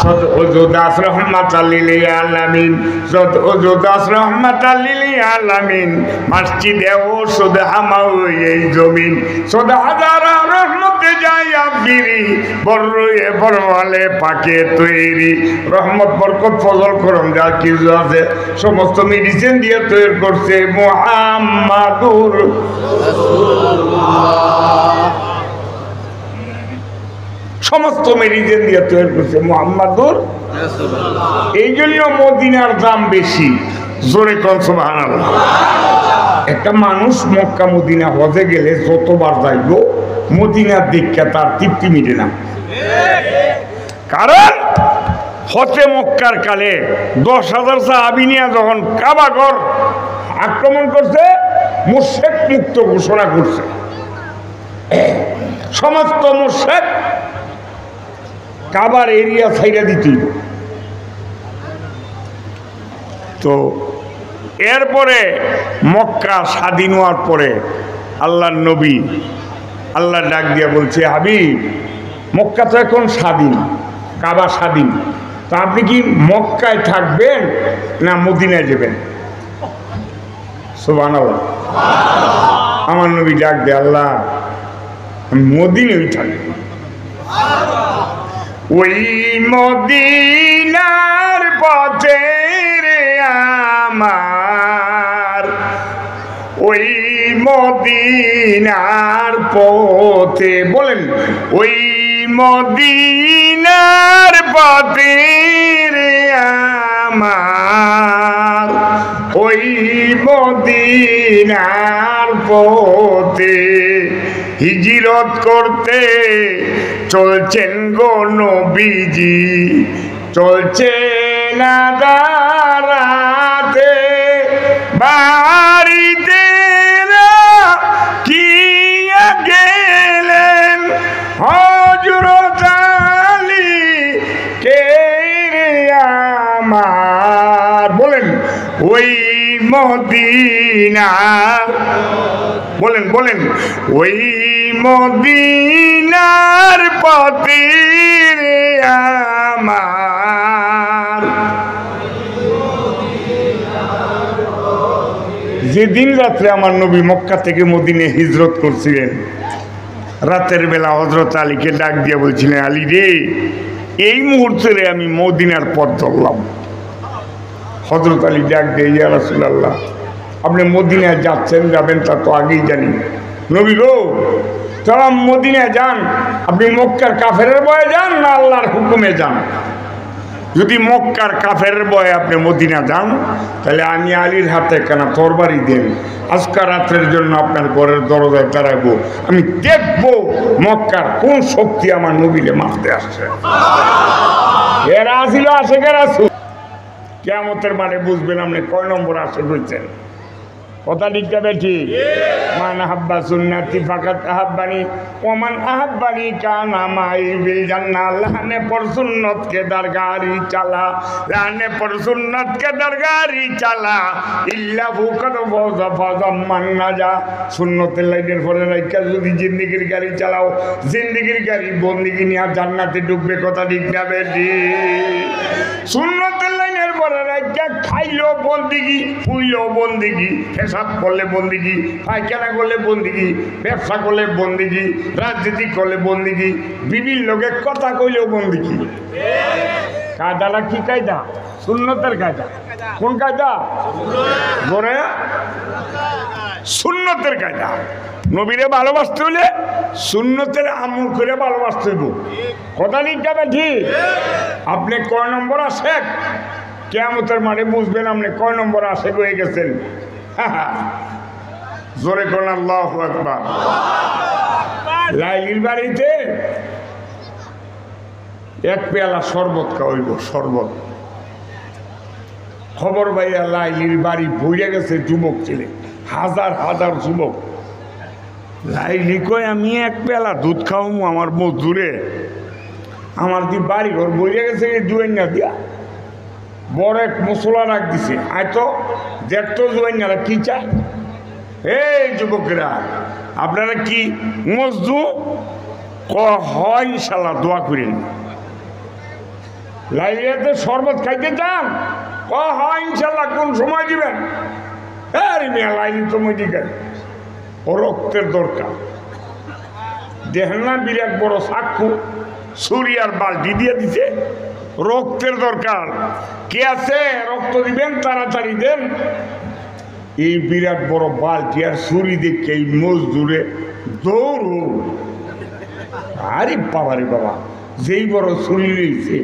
সদ ওজুদাস রহমাতাল লিল আলামিন, সদ ওজুদাস রহমাতাল লিল আলামিন, মসজিদে ও সুদ হামাও এই জমিন, সদ হাজার রহমতে যায় আবিরি, বড়য়ে বড়ওয়ালে পাকে তৈরি। রহমত বরকত ফজল করম যা কিছু আছে সমস্ত মেডিসিন দিয়ে তৈরি করছে মুহাম্মাদুর রাসূলুল্লাহ। সমস্ত মেডিসিন দিয়ে তৈরি করছে মুহাম্মাদুর রাসূলুল্লাহ। এই জন্য মদিনার দাম বেশি। জোরে কোন সুবহানাল্লাহ। একটা মানুষ মক্কা মদিনা হজে গেলে যতবার যাইব মদিনার দীক্ষা তার তৃপ্তি মিটে না। কারণ হতে মক্কার কালে 10,000 সাহাবী নিয়ে যখন কাবা ঘর আক্রমণ করছে, মুশরিক মুক্ত ঘোষণা করছে। সমস্ত মুশরিক কাবার এরিয়া ছাইড়া দিতে। তো এরপরে মক্কা স্বাধীন হওয়ার পরে আল্লাহর নবী আল্লাহ ডাক দিয়া বলছে, হাবিব মক্কা তো এখন স্বাধীন, কাবা স্বাধীন, তা আপনি কি মক্কায় থাকবেন না মদিনায় যাবেন? সুবহানাল্লাহ। আমার নবী ডাক দে, আল্লাহ আমি মদিনায় থাকব। ওই মদিনার পথে রে আমার, ওই মদিনার পথে, বলেন ওই মদিনার পথে রে আমার, ওই মদিনার পথে হিজরত করতে চলছেন গো নবীজি, চলছে না দাঁড়াতে, বাড়িতে রাখিয়া গেলেন হযরত আলী কে রে আমার। বলেন ওই মদিনা, বলেন বলেন ওই মদিনার পথে রে আমার। যেদিন রাত্রে আমার নবী মক্কা থেকে মদিনে হিজরত করছিলেন, রাতের বেলা হযরত আলীকে ডাক দিয়ে বলছিলেন, আলী রে এই মুহূর্তে রে আমি মদিনার পথ ধরলাম। হযরত আলী ডাক দিয়ে, ইয়া রাসূলুল্লাহ আপনি মদিনায় যাচ্ছেন, যাবেন তা তো আগেই জানি। নবী গো তারা মদিনায় যান, আপনি মক্কার কাফেরের ভয়ে যান না আল্লাহর হুকুমে যান? যদি মক্কার কাফেরের ভয়ে আপনি মদিনা যান, তাহলে আমি আলীর হাতে কেন তরবারি দেন, আজকে রাত্রের জন্য আপনার ঘরের দরজায় দাঁড়াবো, আমি দেখবো মক্কার কোন শক্তি আমার নবীরে মারতে আসছে। এরা আসিল আশেকের আসু, কিয়ামতের মাঠে বুঝবেন আপনি কয় নম্বর আশেক হইছেন। কথা ঠিক যাবে ঠিক? মান আহাব্বা সুন্নাতি ফাকাত আহাব্বানি ওমান আহাব্বানি কানা মাই বিল জান্নাহ। লানে পর সুন্নত কে দরগারি চালা, লানে পর সুন্নত কে দরগারি চালা, ইল্লা ফুকাত ফাযা ফাযা মান নাজা। সুন্নতের লাইনের পরে রাইখা যদি জিন্দেগির গাড়ি চালাও, জিন্দেগির গাড়ি বন্দেগি নিয়ে জান্নাতে ঢুকবে। কথা ঠিক যাবে ঠিক? সুন্নতের লাইনের পরে রাইখা খাইলো বন্দেগি, ফুইলো বন্দেগি, পেশাব করলে বন্দিগি, পায়খানা করলে বন্দিগি, ব্যবসা করলে বন্দিগি, রাজনীতি করলে বন্দিগি, বিভিন্ন লোকের কথা কইলেও বন্দিগি। কায়দাটা কি কায়দা? সুন্নতের কায়দা। কোন কায়দা? ধরে সুন্নতের কায়দা। নবীরে ভালোবাসতে হলে সুন্নতের আমল করে ভালোবাসতে হইব। কথা ঠিক যাবে ঠিক? আপনি কয় নম্বর আশেক? কিয়ামতের মাঠে বুঝবেন আপনি কয় নম্বর আশেক হয়ে গেছেন। জোরে কোন আল্লাহু আকবার। লাইলির বাড়িতে এক পেয়ালা শরবত খাওয়াইব, শরবত। খবর পাইয়া লাইলির বাড়ি ভরে গেছে যুবক ছেলে, হাজার হাজার যুবক। লাইলি কয় আমি এক পেয়ালা দুধ খাওয়াবো আমার মজদুরে, আমার দি বাড়ি ঘর বইরে গেছে জুয়াইনা দিয়া। বড় এক মশলা রাখ দিছে, আয় তো দেখতো জুয়াইনারা কি চায়। এই যুবকেরা আপনারা কি মজদু? হয় ইনশাল্লাহ, দোয়া করেন। লাইলিয়াতে শরবত খাইতে চান? ও হ্যাঁ ইনশাল্লাহ। কোন সময় দিবেন? আরে মিয়া লাইলি তো মেডিকেল, ও রক্তের দরকার। দেখেন না বিরাট বড় সাক্ষু ছুরি আর বালতি দিয়ে দিছে, রক্তের দরকার। কে আছে রক্ত দিবেন? তাড়াতাড়ি দেন। এই বিরাট বড় বালতি আর ছুরি দেখে এই মজদুরে দৌড়। আরে বাবারে বাবা, যেই বড় ছুরি রয়েছে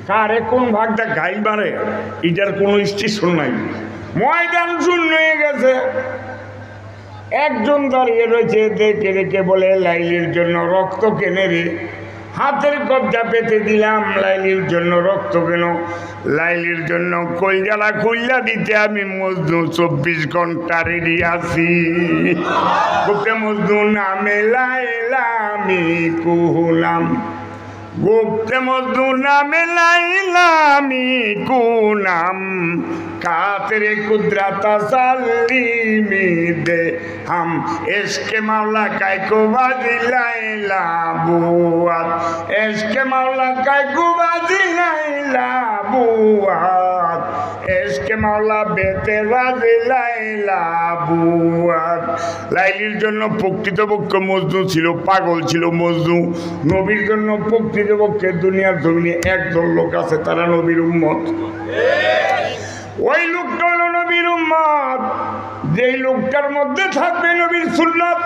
কারে কোন ভাগটা গাই মারে এটার কোনো স্টেশন নাই। ময়দান শূন্য হয়ে গেছে। একজন দাঁড়িয়ে রয়েছে, দেখে রেখে বলে লাইলির জন্য রক্ত কেনে রে। হাতের কবজা পেতে দিলাম, লাইলির জন্য রক্ত কেন? লাইলির জন্য কলজালা খুললা দিতে আমি মজনু 24 ঘন্টা রেডি আছি। গোপে মজনু নামে লাইলা আমি কুহলাম, গুপ্তে মজনু নামে লাইলা আমি কুনাম, কাতরে কুদরতা সালিমি দে हम इश्क मौला काय को बाजी लाइला बुआत, इश्क मौला काय को बाजी लाइला बुआत, इश्क मौला बेते बाजी लाइला बुआत। লাইলির জন্য প্রকৃতপক্ষে মজনু ছিল, পাগল ছিল মজনু। নবীর জন্য প্রকৃতপক্ষে দুনিয়ার জমিনে একদল লোক আছে, তারা নবীর উম্মত। ওই লোকটা হলো নবীর উম্মত, যেই লোকটার মধ্যে থাকবে নবীর সুন্নাত,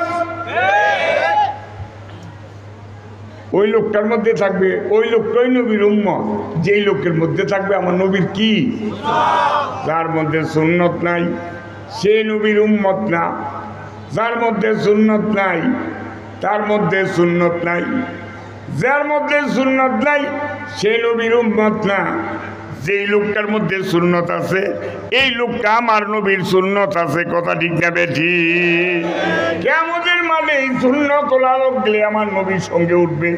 ওই লোকটার মধ্যে থাকবে, ওই লোকটাই নবীর উম্মত। যেই লোকের মধ্যে থাকবে আমার নবীর কি, যার মধ্যে সুন্নত নাই সে নবীর উম্মত না। যার মধ্যে সুন্নত নাই তার মধ্যে সুন্নত নাই, যার মধ্যে সুন্নত নাই সে নবীর উম্মত না। যেই লোকটার মধ্যে সুন্নত আছে এই লোকটা আমার নবীর সুন্নত আছে। কথা ঠিক না বেঠি? কিয়ামতের মাঠে এই সুন্নত ওলা লোকগুলি আমার নবীর সঙ্গে উঠবে।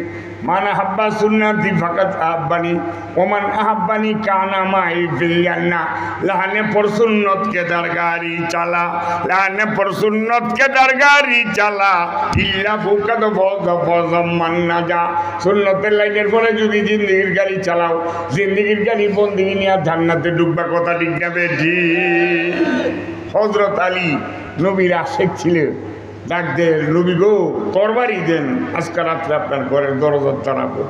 মান আহাব্বা সুন্নতি ফাকাত আহাব্বানি ওমান আহাব্বানি কানা মাই ফিল জান্নাহ। লাহানে পর সুন্নত কে দরগারি চালা, লাহানে পর সুন্নত কে দরগারি চালা, ইল্লা ফুকাত ফজ ফজ মান নাজা। সুন্নতের লাইনের পরে যদি জিন্দেগির গাড়ি চালাও, জিন্দেগির গাড়ি বন্দিগি নিয়ে জান্নাতে ঢুকবা। কথা ঠিক না বেঠি? হযরত আলী নবীর আশেক ছিলেন। ডাক দে, নবী গো তরবারি দেন, আজকে রাত্রে আপনার ঘরের দরজা দাঁড়াবো,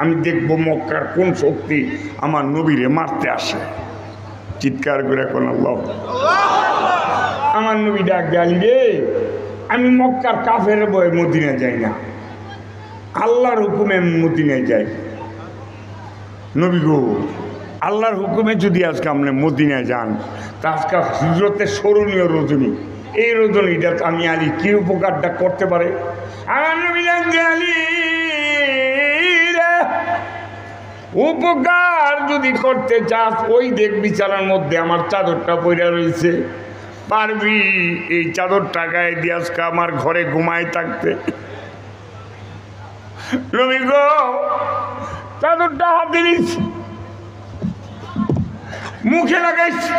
আমি দেখবো মক্কার কোন শক্তি আমার নবীরে মারতে আসে। চিৎকার করে কোন আল্লাহ। আমার নবী ডাক দে, আলী রে আমি মক্কার কাফের বয়ে মদিনা যাই না, আল্লাহর হুকুমে মদিনায় যাই। নবী গো আল্লাহর হুকুমে যদি আজকে আপনি মদিনায় যান তা আজকে হিজরতের স্মরণীয় রজনী, এই রজনীটা আমি আলী কি উপকারটা করতে পারে? আমার নবী আলী উপকার যদি করতে চাস ওই দেখ বিছানার মধ্যে আমার চাদরটা পড়ে রয়েছে, পারবি এই চাদরটা গায়ে দিয়ে আজকে আমার ঘরে ঘুমায় থাকতে? নবী গো চাদরটা হাতে নিচ্ছি, মুখে লাগাইছি,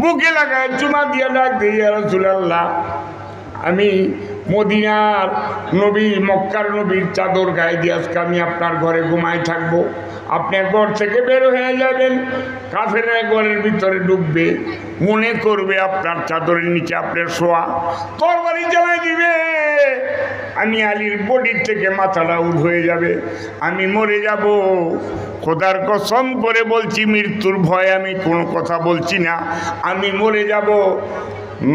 মুখে লাগায় চুমা দিয়া ডাক দিই, ইয়া রাসূলুল্লাহ আমি মদিনার নবী মক্কার নবীর চাদর গায়ে দিয়ে আজকে আমি আপনার ঘরে ঘুমাই থাকবো। আপনি ঘর থেকে বের হয়ে যাবেন, কাফেররা ঘরের ভিতরে ঢুকবে, মনে করবে আপনার চাদরের নিচে আপনার শোয়া, তরবারি জ্বালাই দিবে, আমি আলীর বডির থেকে মাথাটা উঠ হয়ে যাবে, আমি মরে যাব। খোদার কসম করে বলছি, মৃত্যুর ভয়ে আমি কোনো কথা বলছি না, আমি মরে যাব।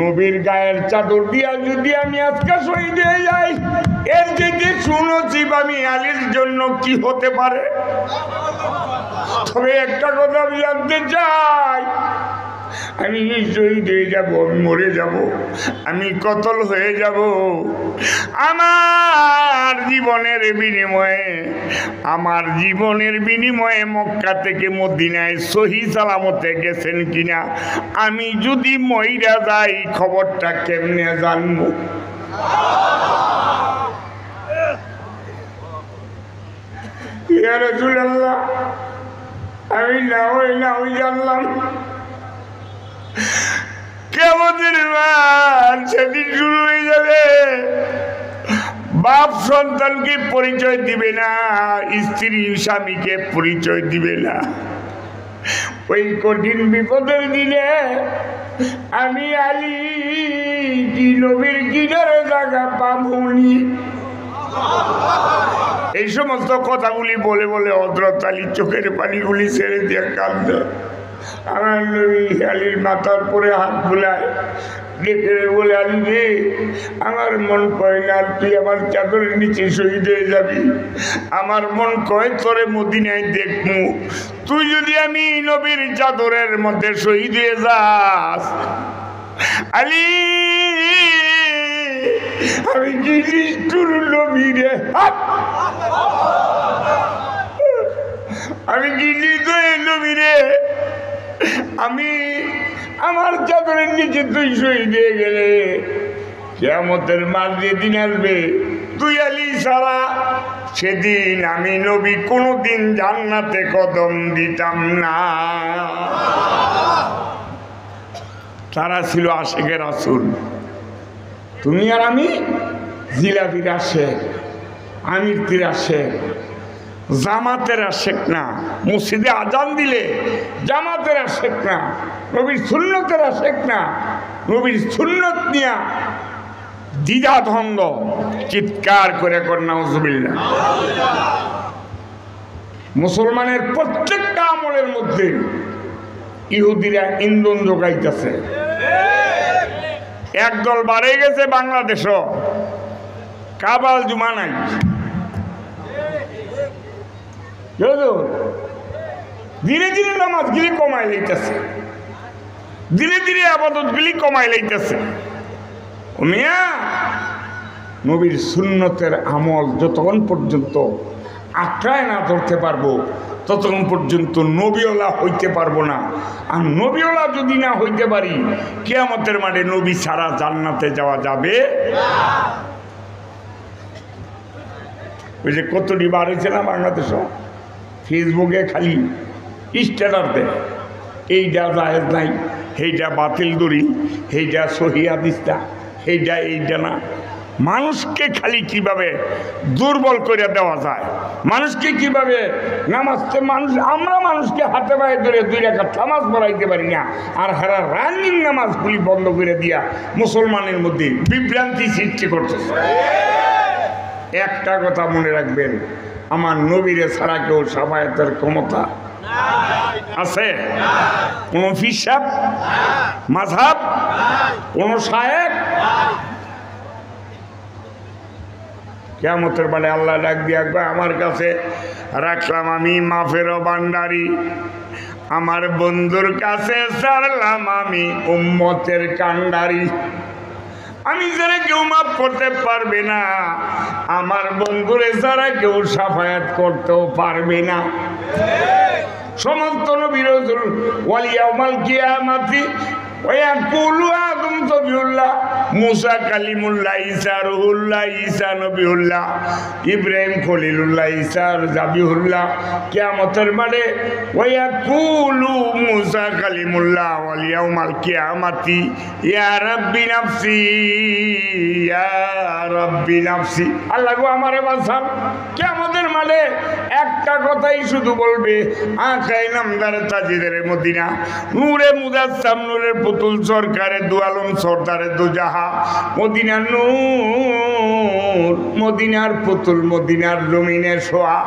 নবীর গায়ের চাদর দিয়া যদি আমি আজকে শহীদ হয়ে যাই, এর থেকে সুনসিব আমি আলীর জন্য কি হতে পারে? তবে একটা কথা আমি জানতে চাই, আমি শহীদ হয়ে যাব, আমি মরে যাব, আমি কতল হয়ে যাব, আমার জীবনের বিনিময়ে মক্কা থেকে মদিনায় সহি সালামতে গেছেন কিনা, আমি যদি মইরা যাই খবরটা কেমনে জানবো? ইয়া রাসূলুল্লাহ আমি না হই জানলাম কিয়ামতের মাঠ সেদিন শুরু হয়ে যাবে। বাপ সন্তানকে পরিচয় দিবে না, স্ত্রী স্বামীকে পরিচয় দিবে না। ওই কঠিন বিপদের দিনে আমি আলী কি নবীর কিনারে জায়গা পাবনি। এই সমস্ত কথাগুলি বলে বলে হযরত আলী চোখের পানিগুলি ছেড়ে দিয়ে কাঁদে। আমার নবী আলীর মাথার পরে হাত বুলায়, ডেকে বলে, আলী রে, আমার মন কয় না তুই আমার চাদরের নিচে শহীদ হয়ে যাবি। আমার মন কয় তোরে মদিনায় দেখমু। তুই যদি আমি নবীর চাদরের মধ্যে শহীদ হয়ে যাস, আলী আমি কি নিষ্ঠুর নবী রে, আমি কি নির্দয় নবী রে। আমি আমার চাদরের নিচে তুই শহীদ হয়ে গেলে কিয়ামতের মাঠ যেদিন আসবে তুই আলী ছাড়া, সেদিন আমি নবী কোনোদিন জান্নাতে কদম দিতাম না। তারা ছিল আশিকে রাসূল। তুমি আর আমি জিলাপির আশেক, আমির আশেক, জামাতের আশেক না। মসজিদে আজান দিলে জামাতের আশেক না, নবীর সুন্নতের আশেক না। নবীর সুন্নত নিয়া দ্বিধা দ্বন্দ্ব, চিৎকার করে কর নাউজুবিল্লাহ। মুসলমানের প্রত্যেকটা আমলের মধ্যে ইহুদিরা ইন্ধন যোগাইতেছে। একদল বাড়ে গেছে বাংলাদেশও, কাবাল জুমা নাই, ধীরে ধীরে নামাজগুলি কমাই লইতেছে, ধীরে ধীরে আবাদতগুলি কমাই লইতেছে। মিয়া নবীর সুন্নতের আমল যতক্ষণ পর্যন্ত আঁকড়ায় না ধরতে পারবো ততক্ষণ পর্যন্ত নবীওয়ালা হইতে পারবো না। আর নবীওয়ালা যদি না হইতে পারি, কিয়ামতের মাঠে নবী ছাড়া জান্নাতে যাওয়া যাবে। ওই যে কতটি বার হয়েছে না বাংলাদেশও, ফেসবুকে খালি স্ট্যাটাস দেয়, এইটা জায়েজ নাই, এইটা বাতিল দলিল, এইটা সহিহ হাদিস না, এইটা না। মানুষকে খালি কিভাবে দুর্বল করে দেওয়া যায়, মানুষকে কিভাবে নামাজকে আমরা মানুষকে হাতে পায়ে ধরে 2 রাকাত নামাজ পড়াইতে পারি না, আর হারা রানিং নামাজগুলি বন্ধ করে দিয়া মুসলমানের মধ্যে বিভ্রান্তি সৃষ্টি করতেছে। একটা কথা মনে রাখবেন, আমার নবীরে ছাড়া কেউ শাফায়াতের ক্ষমতা আছে? কোন ফিসাব মাযহাব, কোন শায়েখ? কিয়ামতের বেলায় আল্লাহ ডাক দিয়া আমার কাছে রাখলাম আমি মাফের ভান্ডারি, আমার বন্ধুর কাছে ছাড়লাম আমি উম্মতের কান্ডারি। আমি যারা কেউ মাফ করতে পারবে না, আমার বন্ধুরে যারা কেউ শাফায়াত করতেও পারবে না। সমস্ত নবী রাসূল ওয়ালিয়াউমাল কিয়ামাতি ওয়ায়াকুলু আদম সবিউল্লাহ, মুসা কালিমুল্লাহ, ঈসা রুহুল্লাহ, ঈসা নবিউল্লাহ, ইব্রাহিম খলিলুল্লাহ, ঈসা জাবিহুল্লাহ। কিয়ামতের মাঠে ওয়ায়াকুলু মুসা কালিমুল্লাহ ওয়াল ইয়াউমাল কিয়ামাতি ইয়া রাব্বি নাফসি, ইয়া রাব্বি নাফসি। আল্লাহ গো আমারে বাঁচান। কিয়ামতের মাঠে একটা কথাই শুধু বলবে, আকায়ে নামদারে তাজিদের মদিনা, নূরে মুজাসসাম, নূরের পুতুল সরকারে দু আলম সরদারে দু জাহা, মদিনার নূর, মদিনার পুতুল, মদিনার জমিনে শোয়া।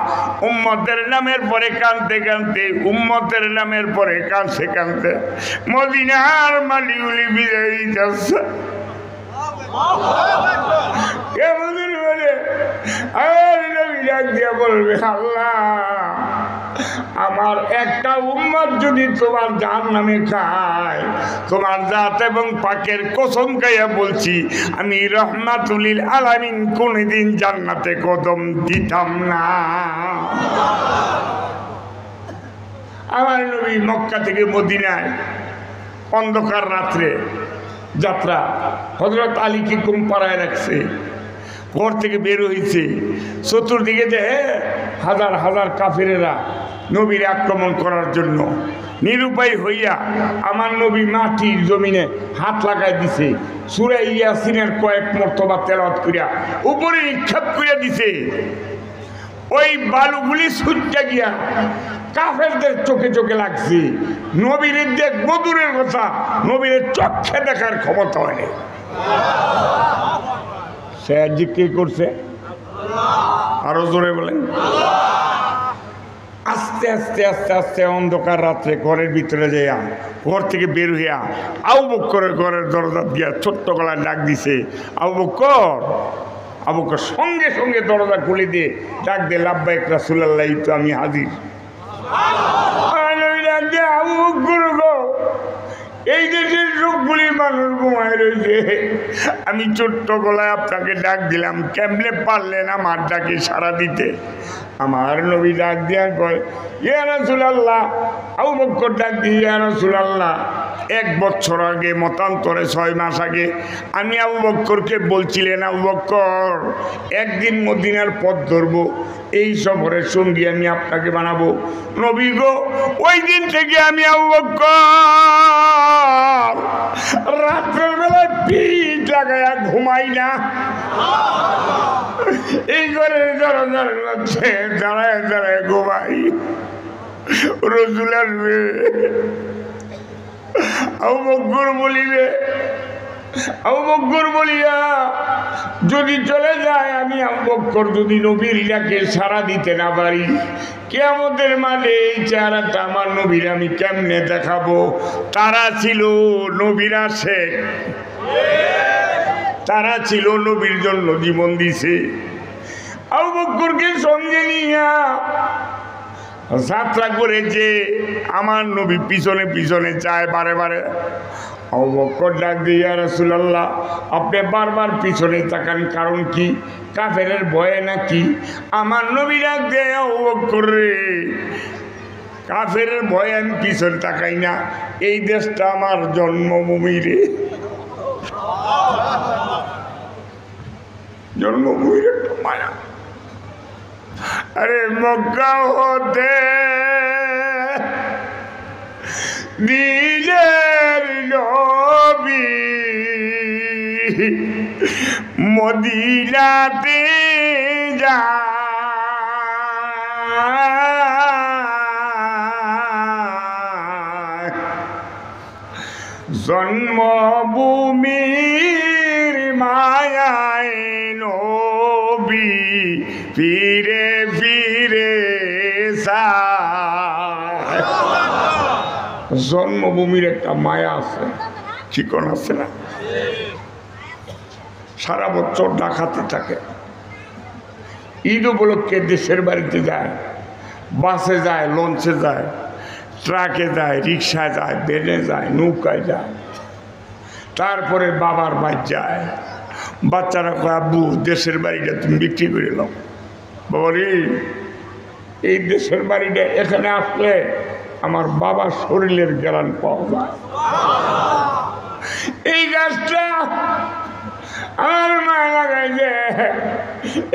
উম্মতের নামের পরে কানতে কানতে, উম্মতের নামের পরে কানতে কানতে মদিনার মালিগুলি বিদায় যাচ্ছে। কেমন বলে আর নবী ডাক দিয়া বলবে, আল্লাহ আমার একটা উম্মত যদি তোমার জাহান্নামে খায়, তোমার জাত এবং পাকের কসম খাইয়া বলছি, আমি রহমাতুল লিল আলামিন কোনদিন জান্নাতে কদম দিতাম না। আমার নবী মক্কা থেকে মদিনায় অন্ধকার রাত্রে যাত্রা, হযরত আলীকে ঘুম পাড়ায় রাখছে, ঘর থেকে বের হয়েছে, চতুর্দিকে যে হাজার হাজার কাফেরেরা নবীর আক্রমণ করার জন্য। নিরুপায় হইয়া আমার নবী মাটির জমিনে হাত লাগাই দিছে, সূরা ইয়াসিনের কয়েক মর্তবা তেলাওয়াত করিয়া উপরে নিক্ষেপ করিয়া দিছে। ওই বালুগুলি ছুটতে গিয়া কাফেরদের চোখে চোখে লাগছে। নবীর দেখবো দূরের কথা, নবীর চোখে দেখার ক্ষমতা হয়নি। সে আজ কি করছে? আরো জোরে বলেন। আস্তে আস্তে আস্তে আস্তে অন্ধকার রাত্রে ঘরের ভিতরে যাইয়া, ঘর থেকে বের হইয়া আবু বকরের ঘরের দরজা দিয়া ছোট্ট গলায় ডাক দিছে, আবু বকর। আবু বকর সঙ্গে সঙ্গে দরজা খুলে দিয়ে ডাক দিয়ে, লাব্বাইক রাসূলুল্লাহ, এই তো আমি হাজির। আবু বকর গো, এই দেশের সবগুলি মানুষ ঘুমায় রয়েছে, আমি ছোট্ট গলায় আপনাকে ডাক দিলাম, কেমনে পারলেন আমার ডাকে সাড়া দিতে? আমার নবী ডাক দিয়া কয়, ইয়া রাসূলুল্লাহ। আবু বকর ডাক দিয়ে, ইয়া রাসূলুল্লাহ, 1 বছর আগে, মতান্তরে 6 মাস আগে আমি আবু বকরকে বলছিলেন, আবু বকর একদিন মদিনার পথ ধরবো, এই সফরের সঙ্গী আমি আপনাকে বানাবো। নবী গো, ওই দিন থেকে আমি আবু বকর রাত্রের বেলায় পিঠ লাগাইয়া ঘুমাই না, এই ঘরের দরজার মধ্যে দাঁড়ায় দাঁড়ায় ঘুমাই। রাসূল আসবে, আবু বকর বলিবে, আবু বকর বলিয়া যদি চলে যায়, আমি আবু বকর যদি নবীর ডাকে সাড়া দিতে না পারি, কিয়ামতের মাঠে এই চেহারাটা আমার নবীর আমি কেমনে দেখাবো? তারা ছিল নবীর আশিক, তারা ছিল নবীর জন্য জীবন দিছে। আবু বকরকে সঙ্গে নিয়া যাত্রা করেছে, আমার নবী পিছনে পিছনে যায় বারে বারে। আবু বকর ডাক দিয়ে, ইয়া রাসূলুল্লাহ, আপনি বারবার পিছনে তাকান, কারণ কি? কাফেরের ভয়ে নাকি? আমার নবী ডাক দিয়ে, আবু বকর রে, কাফেরের ভয়ে আমি পিছনে তাকাই না, এই দেশটা আমার জন্মভূমি রে, জন্মভূমির একটা মায়া। আরে মক্কা হতে নিজের নবী মদিনাতে যায়, জন্মভূমির মায়ায় নবী ফিরে ফিরে যায়। জন্মভূমির একটা মায়া আছে, চিকন আছে না? সারা বছর ডাকাতে থাকে, ঈদ উপলক্ষে দেশের বাড়িতে যায়, বাসে যায়, লঞ্চে যায়, ট্রাকে যায়, রিক্সায় যায়, বেনে যায়, নৌকায় যায়, তারপরে বাবার বাড়ি যায়। বাচ্চারা কয়, আব্বু দেশের বাড়িটা তুমি বিক্রি করে নাও। বাবা রে, এই দেশের বাড়িটা এখানে আসলে আমার বাবার শরীরের জ্ঞান পাওয়া যায়। এই গাছটা আমার মা লাগাইছে,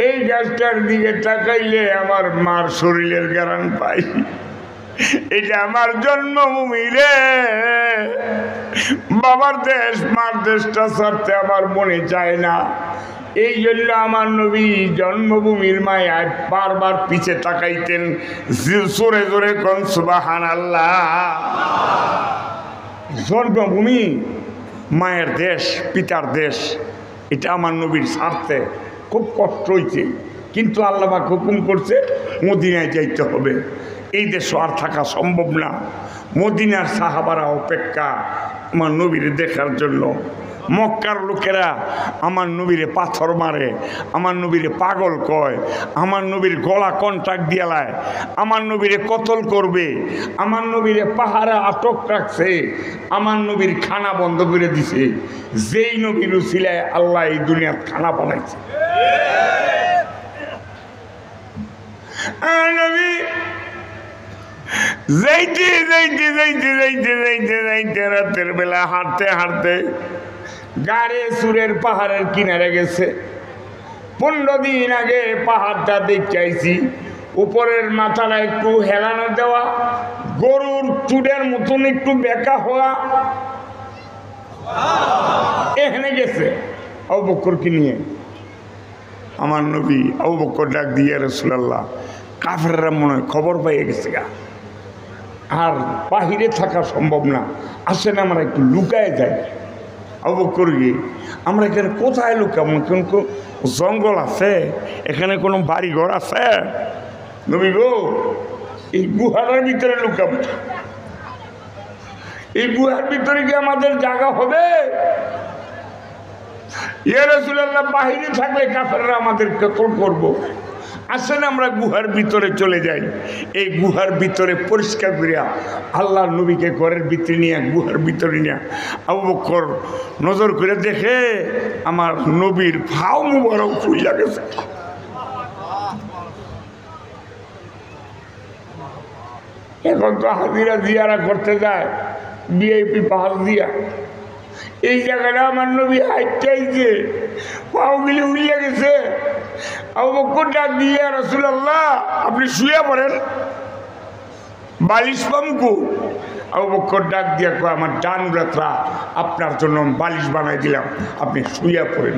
এই গাছটার দিকে তাকাইলে আমার মার শরীরের জ্ঞান পাই। এটা আমার জন্মভূমি রে, বাবার দেশ, মার দেশটা ছাড়তে আমার মনে চায় না। এই জন্য আমার নবী জন্মভূমির মায়ায় বারবার পিছে তাকাইতেন। জোরে জোরে কোন সুবহানাল্লাহ। জন্মভূমি মায়ের দেশ, পিতার দেশ, এটা আমার নবীর স্বার্থে খুব কষ্ট হয়েছে, কিন্তু আল্লাহ পাক হুকুম করছে মদিনায় যাইতে হবে। এই দেশে আর থাকা সম্ভব না। মদিনার সাহাবারা অপেক্ষা আমার নবীরে দেখার জন্য। মক্কার লোকেরা আমার নবীরে পাথর মারে, আমার নবীরে পাগল কয়, আমার নবীর গলা কন্ট্রাক্ট দিয়ালায়, আমার নবীরে কতল করবে, আমার নবীরে পাহাড়ে আটক রাখছে, আমার নবীর খানা বন্ধ করে দিছে। যেই নবীর উসিলায় আল্লাহ এই দুনিয়ার খানা বানাইছে। নবী যাইতে যাইতে যাইতে যাইতে যাইতে যাইতে রাতের বেলা হাঁটতে হাঁটতে গাড়ে সুরের পাহাড়ের কিনারে গেছে। 15 দিন আগে পাহাড়টা দেখতে আইছি, উপরের মাথাটা একটু হেলানো দেওয়া, গরুর চুড়ের মতন একটু বেঁকা হওয়া, এখানে গেছে আবু বকরকে নিয়ে। আমার নবী আবু বকর ডাক দিয়ে, রাসূলুল্লাহ, কাফেররা মনে হয় খবর পেয়ে গেছে গা, আর বাহিরে থাকা সম্ভব না, আসেন আমরা একটু লুকায় যাই। আবু বকর গিয়ে, আমরা এখানে কোথায় লুকাবো? কোন জঙ্গল আছে? এখানে কোনো বাড়ি ঘর আছে? নবী গো, এই গুহার ভিতরে লুকাবো। এই গুহার ভিতরে কি আমাদের জায়গা হবে? ইয়া রাসূলুল্লাহ, বাহিরে থাকলে কাফেররা আমাদের কতল করবো, আসেন আমরা গুহার ভিতরে চলে যাই। এই গুহার ভিতরে পরিষ্কার করিয়া আল্লাহর নবীকে ঘরের ভিতরে নিয়ে, গুহার ভিতরে নিয়ে আবু বকর নজর করে দেখে আমার নবীর ফাও মুবারক ফুইলা গেছে। এখন তো হাজিরা জিয়ারা করতে যায় ভিআইপি পাহাল দিয়া, এই জায়গাটা আমার নবী হাইটাইছে, পাওগুলি উড়িয়ে গেছে। আবু বকর ডাক দিয়ে, রাসূলুল্লাহ, আপনি শুয়ে পড়েন, বালিশ পামকু। আবু বকর ডাক দিয়া কয়, আমার ডান রাত্রা আপনার জন্য বালিশ বানাই দিলাম, আপনি শুয়ে পড়েন।